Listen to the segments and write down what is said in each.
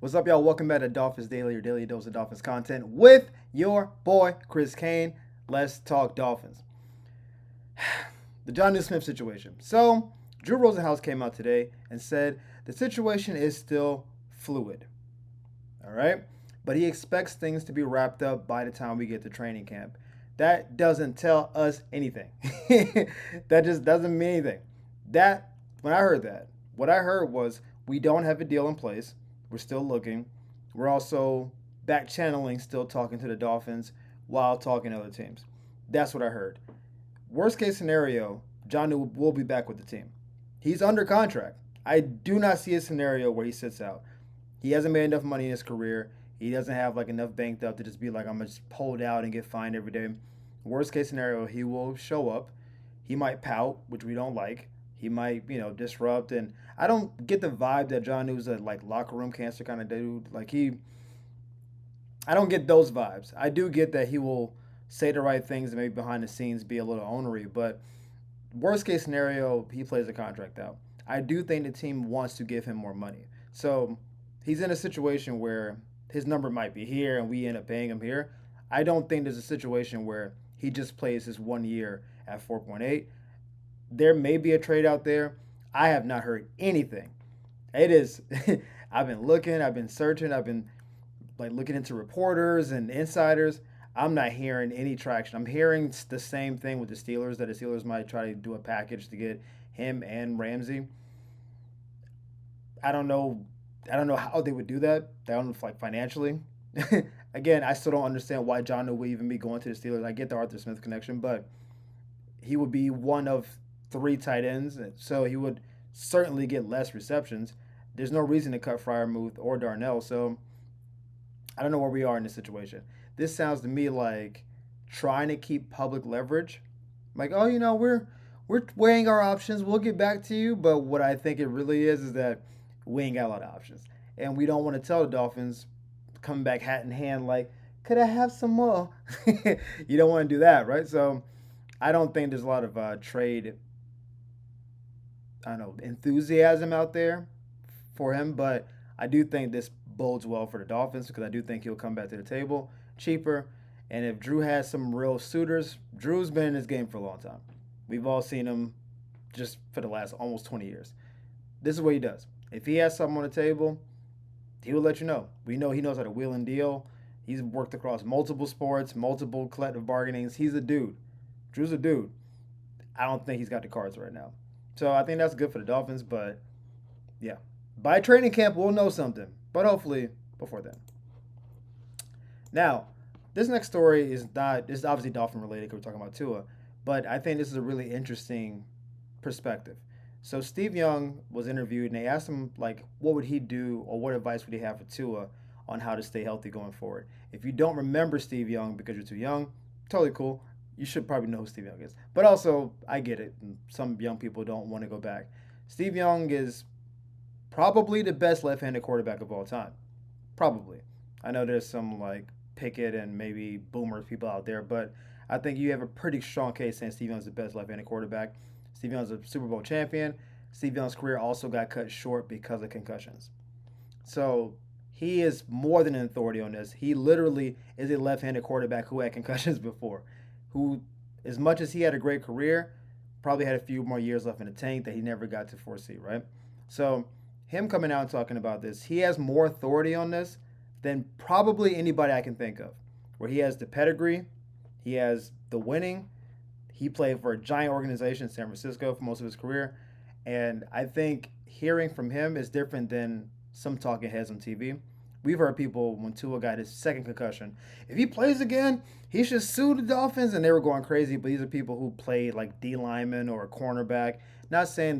What's up, y'all? Welcome back to Dolphins Daily, your daily dose of Dolphins content with your boy, Chris Kane. Let's talk Dolphins. The John Smith situation. So, Drew Rosenhaus came out today and said the situation is still fluid. All right? But he expects things to be wrapped up by the time we get to training camp. That doesn't tell us anything. That just doesn't mean anything. That, when I heard that, what I heard was we don't have a deal in place. We're still looking. We're also back channeling, still talking to the Dolphins while talking to other teams. That's what I heard. Worst case scenario, John New will be back with the team. He's under contract. I do not see a scenario where he sits out. He hasn't made enough money in his career. He doesn't have like enough banked up to just be like, I'm gonna just pull it out and get fined every day. Worst case scenario, he will show up. He might pout, which we don't like. He might, disrupt. And I don't get the vibe that John New's a like locker room cancer kind of dude. I don't get those vibes. I do get that he will say the right things and maybe behind the scenes be a little ornery. But worst case scenario, he plays the contract out. I do think the team wants to give him more money. So he's in a situation where his number might be here and we end up paying him here. I don't think there's a situation where he just plays his 1 year at 4.8. There may be a trade out there. I have not heard anything. It is I've been looking, I've been searching, I've been like looking into reporters and insiders. I'm not hearing any traction. I'm hearing the same thing with the Steelers, that the Steelers might try to do a package to get him and Ramsey. I don't know. I don't know how they would do that. I don't know if like financially. Again, I still don't understand why John would even be going to the Steelers. I get the Arthur Smith connection, but he would be one of three tight ends, so he would certainly get less receptions. There's no reason to cut Fryermuth or Darnell, so I don't know where we are in this situation. This sounds to me like trying to keep public leverage. Like, oh, we're weighing our options. We'll get back to you. But what I think it really is that we ain't got a lot of options, and we don't want to tell the Dolphins come back hat in hand like, could I have some more? You don't want to do that, right? So I don't think there's a lot of trade, I don't know, enthusiasm out there for him, but I do think this bodes well for the Dolphins because I do think he'll come back to the table cheaper. And if Drew has some real suitors, Drew's been in this game for a long time. We've all seen him just for the last almost 20 years. This is what he does. If he has something on the table, he will let you know. We know he knows how to wheel and deal. He's worked across multiple sports, multiple collective bargainings. He's a dude. Drew's a dude. I don't think he's got the cards right now. So I think that's good for the Dolphins, but yeah. By training camp, we'll know something, but hopefully before then. Now, this next story is obviously Dolphin related because we're talking about Tua, but I think this is a really interesting perspective. So Steve Young was interviewed and they asked him like what would he do or what advice would he have for Tua on how to stay healthy going forward. If you don't remember Steve Young because you're too young, totally cool. You should probably know who Steve Young is. But also, I get it. Some young people don't want to go back. Steve Young is probably the best left-handed quarterback of all time. Probably. I know there's some like Pickett and maybe Boomer people out there, but I think you have a pretty strong case saying Steve Young's the best left-handed quarterback. Steve Young's a Super Bowl champion. Steve Young's career also got cut short because of concussions. So he is more than an authority on this. He literally is a left-handed quarterback who had concussions before, who, as much as he had a great career, probably had a few more years left in the tank that he never got to foresee, right? So him coming out and talking about this, he has more authority on this than probably anybody I can think of, where he has the pedigree, he has the winning. He played for a giant organization in San Francisco for most of his career. And I think hearing from him is different than some talking heads on TV. We've heard people when Tua got his second concussion, if he plays again, he should sue the Dolphins, and they were going crazy. But these are people who played like D lineman or a cornerback. Not saying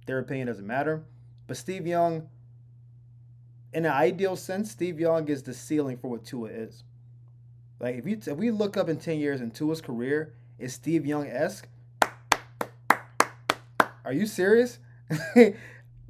their opinion doesn't matter, but Steve Young, in an ideal sense, Steve Young is the ceiling for what Tua is. Like if we look up in 10 years in Tua's career, is Steve Young-esque? Are you serious?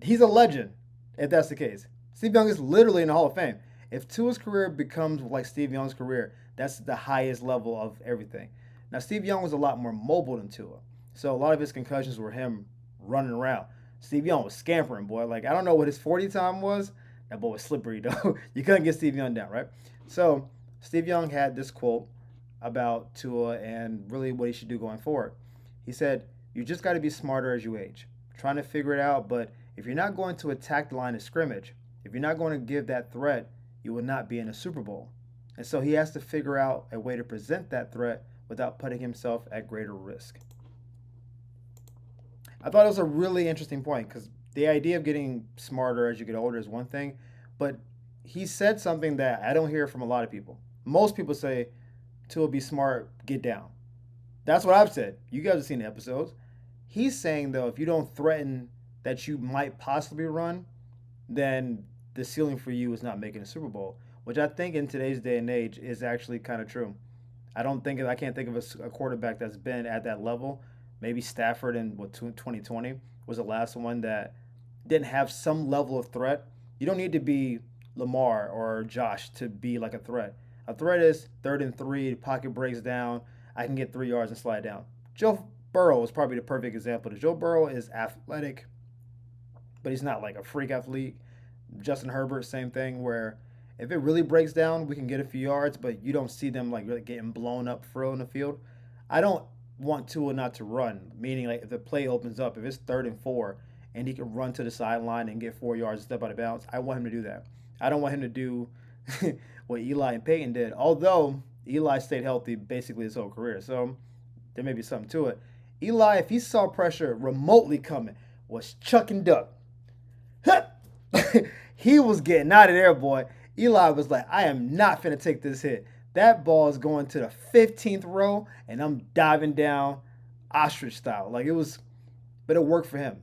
He's a legend if that's the case. Steve Young is literally in the Hall of Fame. If Tua's career becomes like Steve Young's career, that's the highest level of everything. Now, Steve Young was a lot more mobile than Tua. So a lot of his concussions were him running around. Steve Young was scampering, boy. Like, I don't know what his 40 time was. That boy was slippery though. You couldn't get Steve Young down, right? So Steve Young had this quote about Tua and really what he should do going forward. He said, "You just got to be smarter as you age, trying to figure it out. But if you're not going to attack the line of scrimmage, if you're not going to give that threat, you will not be in a Super Bowl." And so he has to figure out a way to present that threat without putting himself at greater risk. I thought it was a really interesting point because the idea of getting smarter as you get older is one thing, but he said something that I don't hear from a lot of people. Most people say, to be smart, get down. That's what I've said. You guys have seen the episodes. He's saying, though, if you don't threaten that you might possibly run, then the ceiling for you is not making a Super Bowl, which I think in today's day and age is actually kind of true. I can't think of a quarterback that's been at that level. Maybe Stafford in 2020 was the last one that didn't have some level of threat. You don't need to be Lamar or Josh to be like a threat. A threat is 3rd and 3, the pocket breaks down, I can get 3 yards and slide down. Joe Burrow is probably the perfect example. Joe Burrow is athletic, but he's not like a freak athlete. Justin Herbert, same thing, where if it really breaks down, we can get a few yards, but you don't see them like really getting blown up for real in the field. I don't want Tua not to run, meaning like if the play opens up, if it's 3rd and 4 and he can run to the sideline and get 4 yards and step out of bounds, I want him to do that. I don't want him to do what Eli and Peyton did, although Eli stayed healthy basically his whole career. So there may be something to it. Eli, if he saw pressure remotely coming, was chuck and duck. He was getting out of there, boy. Eli was like, I am not finna take this hit. That ball is going to the 15th row, and I'm diving down ostrich style. Like it was, but it worked for him.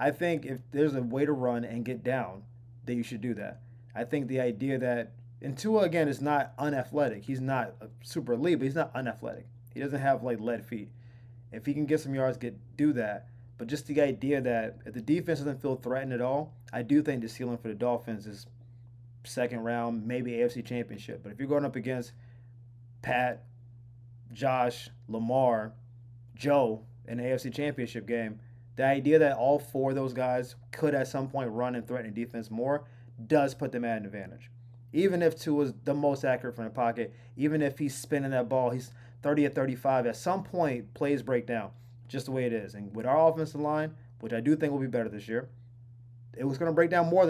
I think if there's a way to run and get down, then you should do that. I think the idea that, and Tua again is not unathletic. He's not a super elite, but he's not unathletic. He doesn't have like lead feet. If he can get some yards, do that. But just the idea that if the defense doesn't feel threatened at all, I do think the ceiling for the Dolphins is second round, maybe AFC Championship. But if you're going up against Pat, Josh, Lamar, Joe in the AFC Championship game, the idea that all four of those guys could at some point run and threaten defense more does put them at an advantage. Even if Tua is the most accurate from the pocket, even if he's spinning that ball, he's 30 or 35, at some point plays break down, just the way it is. And with our offensive line, which I do think will be better this year, it was going to break down more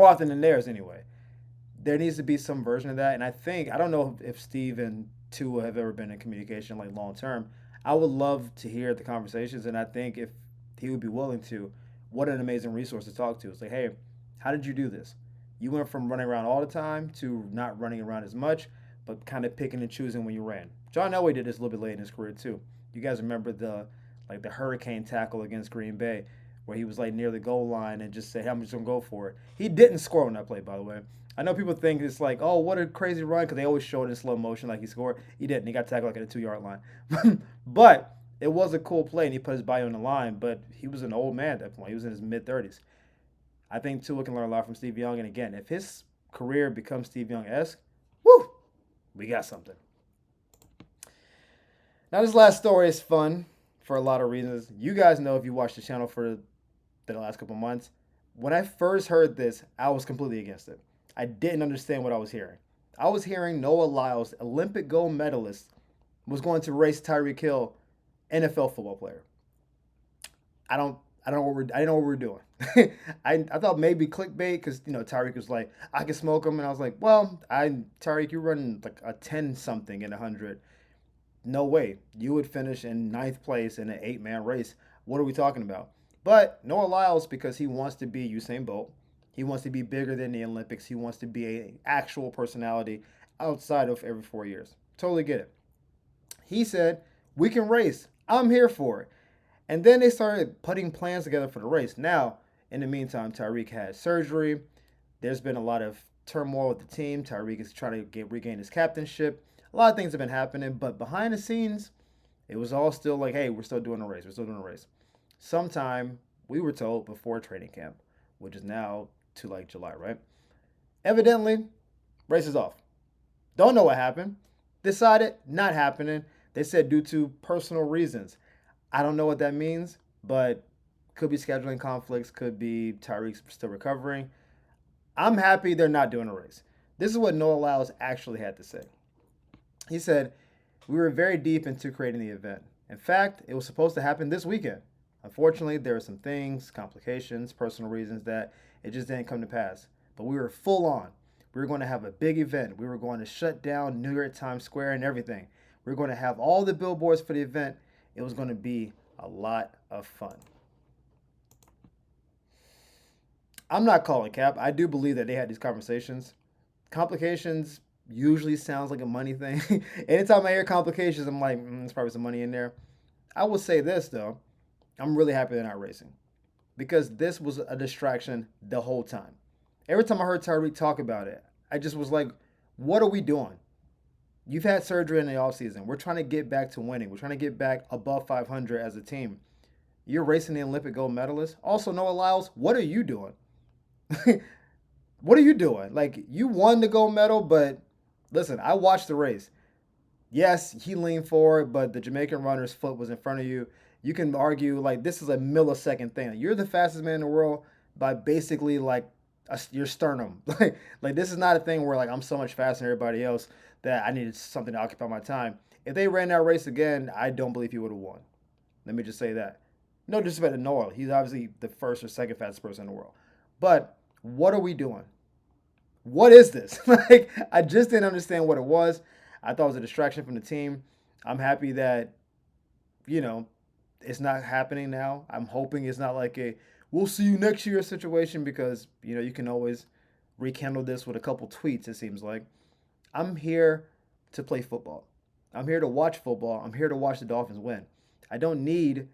often than theirs anyway. There needs to be some version of that, and I don't know if Steve and Tua have ever been in communication like long term. I would love to hear the conversations, and I think if he would be willing to, what an amazing resource to talk to. It's like, hey, how did you do this? You went from running around all the time to not running around as much, but kind of picking and choosing when you ran. John Elway did this a little bit late in his career too. You guys remember the hurricane tackle against Green Bay, where he was like near the goal line and just said, hey, I'm just gonna go for it. He didn't score on that play, by the way. I know people think it's like, oh, what a crazy run, because they always show it in slow motion like he scored. He didn't. He got tackled like at the 2-yard line. But it was a cool play, and he put his body on the line. But he was an old man at that point. He was in his mid-30s. I think Tua can learn a lot from Steve Young. And again, if his career becomes Steve Young-esque, woo, we got something. Now, this last story is fun for a lot of reasons. You guys know, if you watched the channel for the last couple months, when I first heard this, I was completely against it. I didn't understand what I was hearing. I was hearing Noah Lyles, Olympic gold medalist, was going to race Tyreek Hill, NFL football player. I didn't know what we were doing. I thought maybe clickbait because Tyreek was like, I can smoke him, and I was like, well, Tyreek, you're running like a 10 something in 100. No way you would finish in 9th place in an 8-man race. What are we talking about? But Noah Lyles, because he wants to be Usain Bolt, he wants to be bigger than the Olympics. He wants to be an actual personality outside of every 4 years. Totally get it. He said, we can race. I'm here for it. And then they started putting plans together for the race. Now, in the meantime, Tyreek had surgery. There's been a lot of turmoil with the team. Tyreek is trying to regain his captainship. A lot of things have been happening, but behind the scenes, it was all still like, hey, we're still doing a race. We're still doing a race. Sometime, we were told, before training camp, which is now to like July, right? Evidently, race is off. Don't know what happened. Decided not happening. They said due to personal reasons. I don't know what that means, but could be scheduling conflicts, could be Tyreek still recovering. I'm happy they're not doing a race. This is what Noah Lyles actually had to say. He said, "We were very deep into creating the event. In fact, it was supposed to happen this weekend. Unfortunately, there were some things, complications, personal reasons that it just didn't come to pass. But we were full on. We were going to have a big event. We were going to shut down New York Times Square and everything. We were going to have all the billboards for the event. It was going to be a lot of fun." I'm not calling cap. I do believe that they had these conversations. Complications usually sounds like a money thing. Anytime I hear complications, I'm like, there's probably some money in there. I will say this though, I'm really happy they're not racing because this was a distraction the whole time. Every time I heard Tyreek talk about it, I just was like, what are we doing? You've had surgery in the offseason. We're trying to get back to winning. We're trying to get back above 500 as a team. You're racing the Olympic gold medalist. Also, Noah Lyles, what are you doing? What are you doing? Like, you won the gold medal, but listen, I watched the race. Yes, he leaned forward, but the Jamaican runner's foot was in front of you. You can argue, like, this is a millisecond thing. You're the fastest man in the world by basically, like, your sternum. Like, this is not a thing where, like, I'm so much faster than everybody else that I needed something to occupy my time. If they ran that race again, I don't believe he would have won. Let me just say that. No disrespect to Noah. He's obviously the first or second fastest person in the world. But what are we doing? What is this? Like, I just didn't understand what it was. I thought it was a distraction from the team. I'm happy that, you know, it's not happening now. I'm hoping it's not like a we'll see you next year situation because, you can always rekindle this with a couple tweets, it seems like. I'm here to play football. I'm here to watch football. I'm here to watch the Dolphins win. I don't need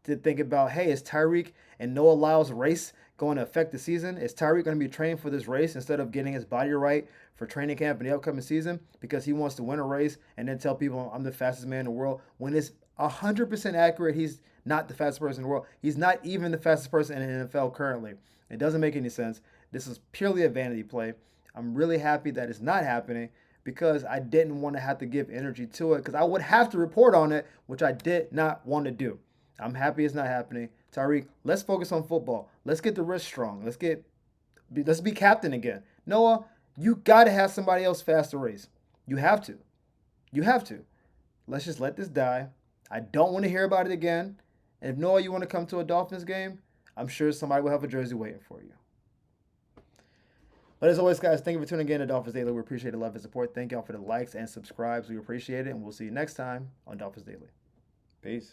to think about, hey, is Tyreek and Noah Lyles' race going to affect the season? Is Tyreek going to be training for this race instead of getting his body right for training camp in the upcoming season because he wants to win a race and then tell people I'm the fastest man in the world when it's 100% accurate he's not the fastest person in the world. He's not even the fastest person in the NFL currently. It doesn't make any sense. This is purely a vanity play. I'm really happy that it's not happening because I didn't want to have to give energy to it because I would have to report on it, which I did not want to do. I'm happy it's not happening. Tyreek, let's focus on football. Let's get the wrist strong. Let's be captain again. Noah, you gotta have somebody else fast the race. You have to. You have to. Let's just let this die. I don't want to hear about it again. And if Noah, you want to come to a Dolphins game, I'm sure somebody will have a jersey waiting for you. But as always, guys, thank you for tuning in to Dolphins Daily. We appreciate the love and support. Thank y'all for the likes and subscribes. We appreciate it. And we'll see you next time on Dolphins Daily. Peace.